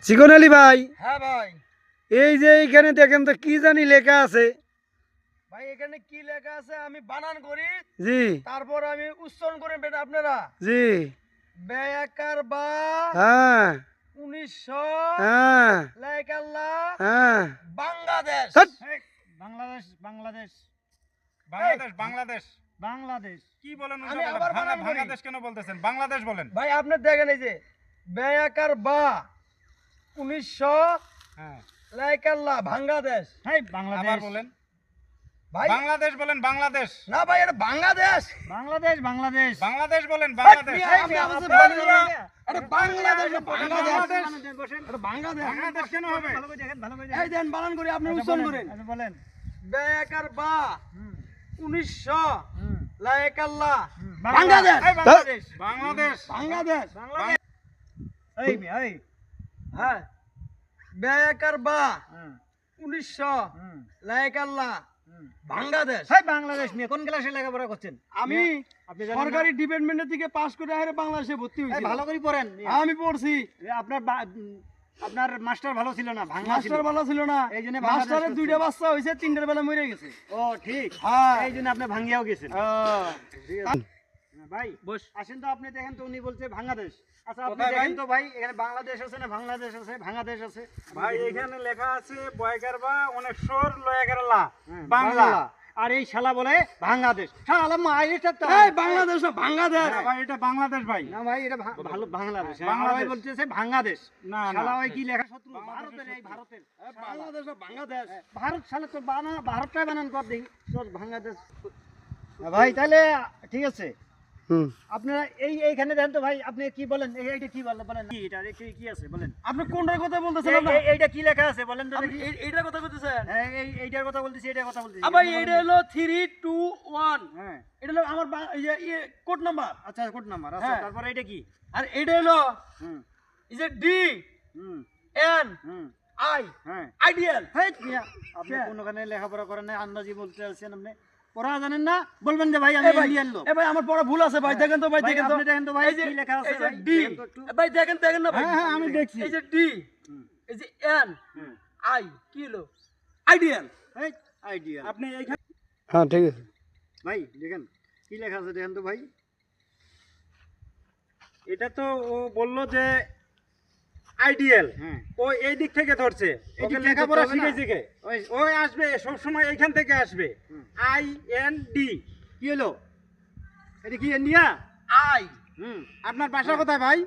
চিকন আলী ভাই, হ্যাঁ ভাই। এই যে এইখানে দেখেন তো কি জানি লেখা আছে। ভাই এখানে কি লেখা আছে আমি বানান করি, জি তারপর আমি উচ্চারণ করেন বেটা আপনারা। জি বেয়াকার বা হ্যাঁ 1900 হ্যাঁ লাইকাল্লাহ হ্যাঁ বাংলাদেশ। ধ্যাৎ। বাংলাদেশ বাংলাদেশ বাংলাদেশ বাংলাদেশ বাংলাদেশ কি বলেন আমি আবার বানান করি। বাংলাদেশ কেন বলতেছেন? বাংলাদেশ বলেন। ভাই আপনি দেখেন এই যে বেয়াকার বা 1900 হ্যাঁ, লাইকাল্লাহ বাংলাদেশ। হ্যাঁ বাংলাদেশ আবার বলেন। ভাই বাংলাদেশ বলেন। বাংলাদেশ না ভাই এটা বাংলাদেশ। বাংলাদেশ বাংলাদেশ বাংলাদেশ বলেন। বাংলাদেশ আপনি আমাদের বাংলাদেশ, এটা বাংলাদেশ, বাংলাদেশ, বসেন এটা বাংলাদেশ। বাংলাদেশ কেন হবে? ভালো করে দেখেন ভালো করে এই দেন বানান করি আপনি আচ্ছা, উচ্চারণ বলেন, করেন। আচ্ছা, বলেন বেয়াকার বা হুম, 1900 হুম, লাইকাল্লাহ হুম, বাংলাদেশ। এই বাংলাদেশ বাংলাদেশ বাংলাদেশ। বাংলাদেশ এই এই হ্যাঁ বেয়াকার বা হুম, 1900 হুম, লাইকাল্লাহ হুম। বাংলাদেশ। এই বাংলাদেশ নিয়ে কোন ক্লাসে লেখাপড়া করছেন আমি আপনি জানেন না? সরকারি ডিপার্টমেন্টের থেকে পাস করে আরে বাংলাদেশে ভর্তি এই হয়েছি। ভালো করে পড়েন আমি পড়ছি। আপনার আপনার মাস্টার ভালো ছিল না ভাঙা ছিল মাস্টার ভালো ছিল না, এই জন্য বাংলাদেশ মাস্টারের করছে। 2টা বাচ্চা হয়েছে, 3টার বেলা মরে গেছে। ও ঠিক হ্যাঁ এই জন্য আপনি ভাঙ্গিয়াও গেছেন আহ, ভাই বস। আসেন তো আপনি দেখেন তো উনি বলছে বাংলাদেশ আচ্ছা আপনি কোথায় দেখেন ভাই? তো ভাই এখানে বাংলাদেশ আছে না বাংলাদেশ আছে বাংলাদেশ আছে ভাই এখানে লেখা আছে বয়কারবা 1900 লয়াকারলা হ্যাঁ, বাংলা। আর এই শালা বলে বাংলাদেশ শালা মাইরেটা তো এই বাংলাদেশ না, বাংলাদেশ। না ভাই এটা বাংলাদেশ ভাই। না ভাই এটা ভালো বাংলাদেশ হ্যাঁ, বাংলাদেশ। আর ওই বলতেছে বাংলাদেশ না না শালা ওই কি লেখা শত্রু বাংলাদেশের ভারতের এই ভারতের বাংলাদেশ না, বাংলাদেশ। ভারত শালা তো ভারতটাই বানান কর দেখি তোর বাংলাদেশ ভাই তাহলে ঠিক আছে হুম আপনারা এইখানে দেখেন তো ভাই আপনি কি বলেন এইটা কি বলেন বলেন কি এটা কি আছে বলেন আপনি কোনটার কথা বলতেছেন? এইটা কি লেখা আছে বলেন তো আপনি দেখি এইটার কথা বলতেছেন? হ্যাঁ, এইটার কথা বলতেছি এইটার কথা বলতেছি আবার এইটা হলো 3, 2, 1। হ্যাঁ এটা হলো আমার কোড নাম্বার। আচ্ছা কোড নাম্বার আচ্ছা হ্যাঁ। তারপরে এটা কি আর এটা হলো hmm is A D hmm N hmm I হ্যাঁ আইডিয়াল। হেই মিয়া আপনি হ্যাঁ। কোনখানে লেখাপড়া করেন না আন্দাজি বলতে আছেন আপনি পড়া জানেন না বলবেন যে ভাই আমি এ ভাই, ইন্ডিয়ান লোক এ ভাই আমার বড় ভুল আছে ভাই, দেখেন তো ভাই, ভাই, দেখেন তো। আপনি দেখেন তো ভাই, এই যে কি লেখা আছে এই যে ভাই, ডি, দেখেন তো একটু। ভাই দেখেন না ভাই। হ্যাঁ, হ্যাঁ, আমি দেখছি। এই যে ডি, হুম, এই যে এন হুম। আই কি হলো আইডিয়াল। হেই আইডিয়া আপনি এইখানে হ্যাঁ ঠিক আছে। ভাই দেখেন কি লেখা আছে দেখেন তো ভাই এটা তো ও বললো যে আইডিয়াল, হ্যাঁ ও এই দিক থেকে ধরছে। এই দিক ওকে থেকে লেখাপড়া ধরতে হবে না? শিখাইছে কে? ওই ওই আসবে সব সময় এইখান থেকে আসবে। হুম। IND। কি হলো এটা কি ইন্ডিয়া আই হুম আপনার বাসা কোথায় ভাই?